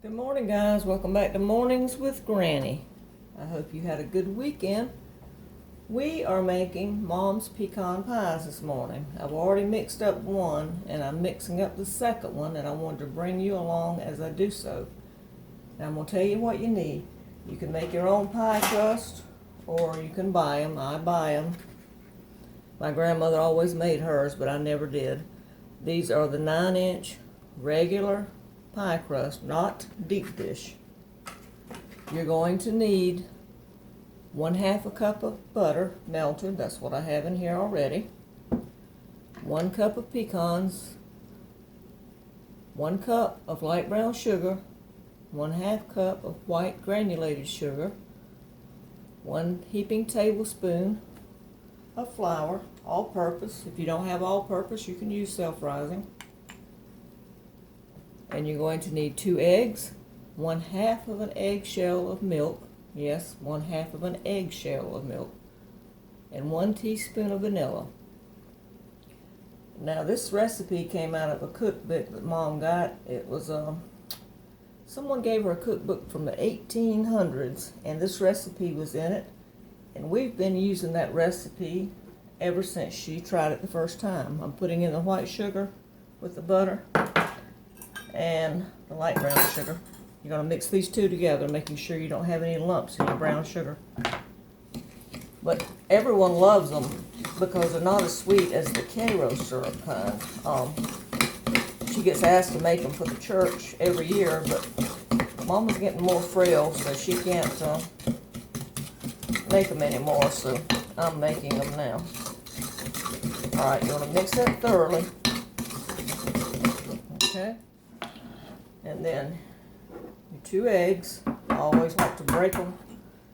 Good morning, guys. Welcome back to Mornings with Granny. I hope you had a good weekend. We are making Mom's pecan pies this morning. I've already mixed up one and I'm mixing up the second one, and I wanted to bring you along as I do so. Now I'm going to tell you what you need. You can make your own pie crust or you can buy them. I buy them. My grandmother always made hers, but I never did. These are the 9-inch regular pie crust, not deep dish. You're going to need 1/2 cup of butter melted. That's what I have in here already. 1 cup of pecans. 1 cup of light brown sugar. 1/2 cup of white granulated sugar. 1 heaping tablespoon of flour, all purpose. If you don't have all purpose, you can use self-rising. And you're going to need 2 eggs, 1/2 of an eggshell of milk. Yes, 1/2 of an eggshell of milk. And 1 teaspoon of vanilla. Now this recipe came out of a cookbook that Mom got. It was someone gave her a cookbook from the 1800s, and this recipe was in it. And we've been using that recipe ever since she tried it the first time. I'm putting in the white sugar with the butter and the light brown sugar. You're going to mix these two together, making sure you don't have any lumps in your brown sugar. But everyone loves them because they're not as sweet as the Karo syrup kind. She gets asked to make them for the church every year, but Mama's getting more frail, so she can't make them anymore, so I'm making them now. Alright, you want to mix that thoroughly. Okay? And then your 2 eggs. I always like to break them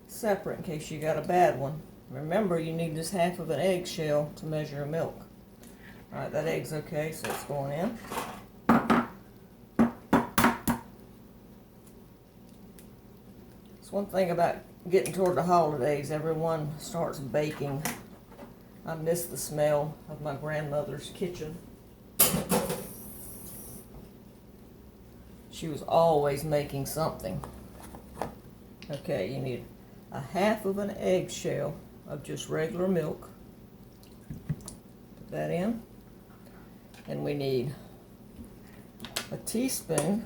separate in case you got a bad one. Remember, you need just 1/2 of an eggshell to measure your milk. Alright, that egg's okay, so it's going in. It's one thing about getting toward the holidays, everyone starts baking. I miss the smell of my grandmother's kitchen. She was always making something. Okay, you need 1/2 of an eggshell of just regular milk. Put that in. And we need a teaspoon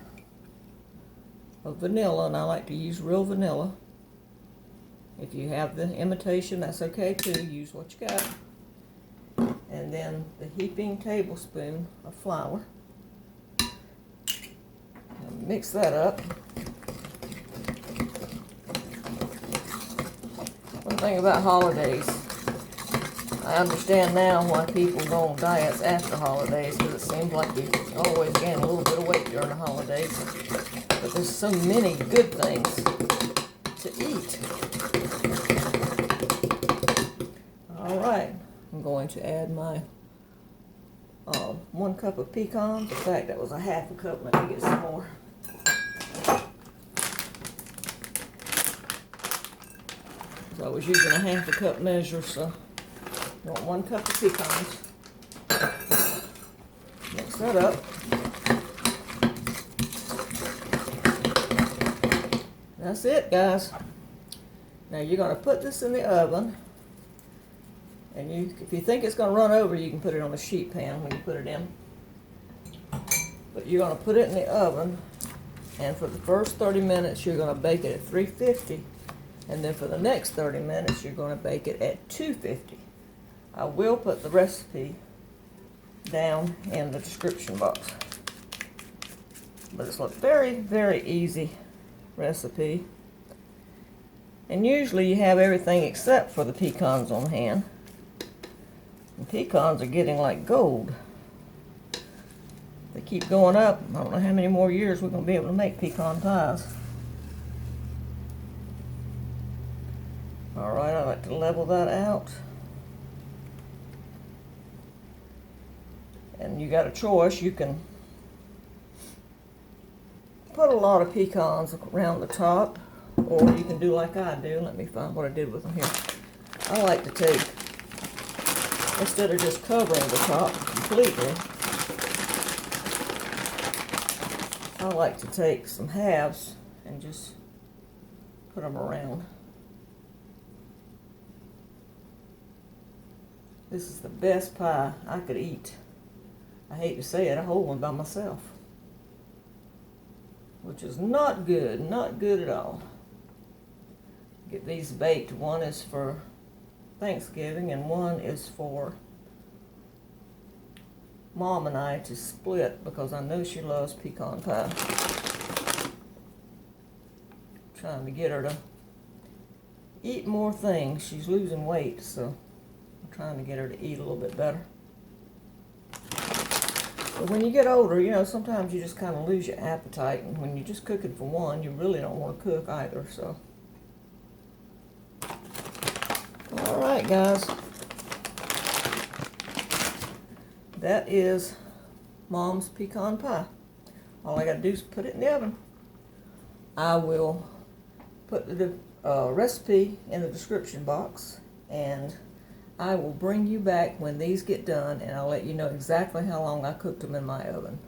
of vanilla, and I like to use real vanilla. If you have the imitation, that's okay too. Use what you got. And then the heaping tablespoon of flour. And mix that up. One thing about holidays, I understand now why people go on diets after holidays, because it seems like you always gain a little bit of weight during the holidays. But there's so many good things to eat. Alright, I'm going to add my 1 cup of pecans. In fact, that was 1/2 cup. Let me get some more. So I was using a 1/2 cup measure, so you want 1 cup of pecans. Mix that up. That's it, guys. Now you're going to put this in the oven. And if you think it's going to run over, you can put it on a sheet pan when you put it in. But you're going to put it in the oven, and for the first 30 minutes, you're going to bake it at 350. And then for the next 30 minutes, you're going to bake it at 250. I will put the recipe down in the description box. But it's a very, very easy recipe. And usually you have everything except for the pecans on hand. And pecans are getting like gold. They keep going up. I don't know how many more years we're going to be able to make pecan pies. Alright, I like to level that out. And you got a choice. You can put a lot of pecans around the top, or you can do like I do. Let me find what I did with them here. I like to take, instead of just covering the top completely, I like to take some halves and just put them around. This is the best pie I could eat. I hate to say it, a whole one by myself, which is not good at all. Get these baked. One is for Thanksgiving and one is for Mom and I to split because I know she loves pecan pie. Trying to get her to eat more things. She's losing weight, so I'm trying to get her to eat a little bit better. But when you get older, you know, sometimes you just kind of lose your appetite, and when you're just cooking for one, you really don't want to cook either, so. All right, guys. That is Mom's pecan pie. All I gotta do is put it in the oven. I will put the recipe in the description box, and I will bring you back when these get done, and I'll let you know exactly how long I cooked them in my oven.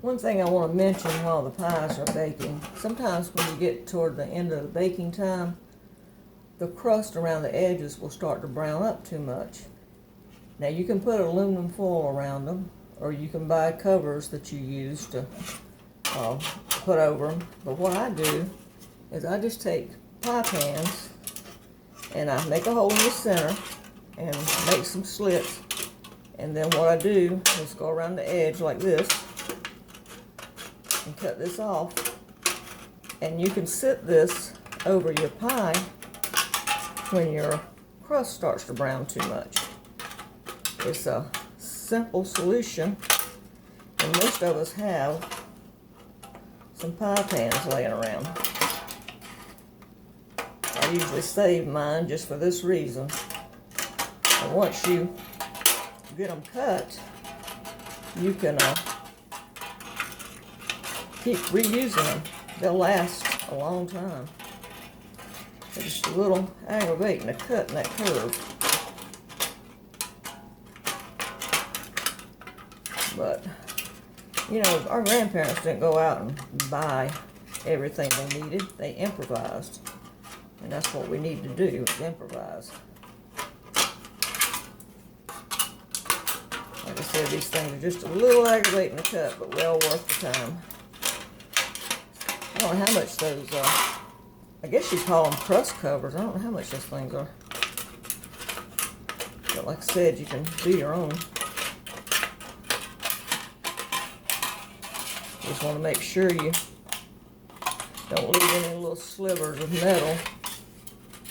One thing I want to mention while the pies are baking, sometimes when you get toward the end of the baking time, the crust around the edges will start to brown up too much. Now you can put aluminum foil around them, or you can buy covers that you use to put over them. But what I do is I just take pie pans and I make a hole in the center and make some slits. And then what I do is go around the edge like this and cut this off. And you can sit this over your pie when your crust starts to brown too much. It's a simple solution, and most of us have some pie pans laying around. I usually save mine just for this reason. And once you get them cut, you can keep reusing them. They'll last a long time. They're just a little aggravating to cut in that curve. But, you know, our grandparents didn't go out and buy everything they needed. They improvised. And that's what we need to do, is improvise. Like I said, these things are just a little aggravating to cut, but well worth the time. I don't know how much those I guess you call them crust covers. I don't know how much those things are. But like I said, you can do your own. Just want to make sure you don't leave any little slivers of metal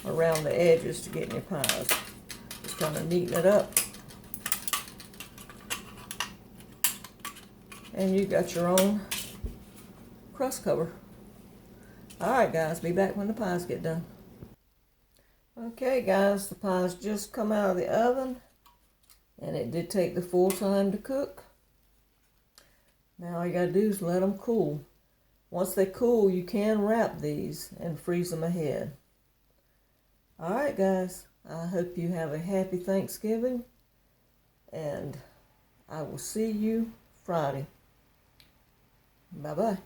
around the edges to get in your pies. Just kind of neaten it up. And you got your own crust cover. Alright guys, be back when the pies get done. Okay guys, the pies just come out of the oven, and it did take the full time to cook. Now all you gotta do is let them cool. Once they cool, you can wrap these and freeze them ahead. Alright guys, I hope you have a happy Thanksgiving, and I will see you Friday. Bye-bye.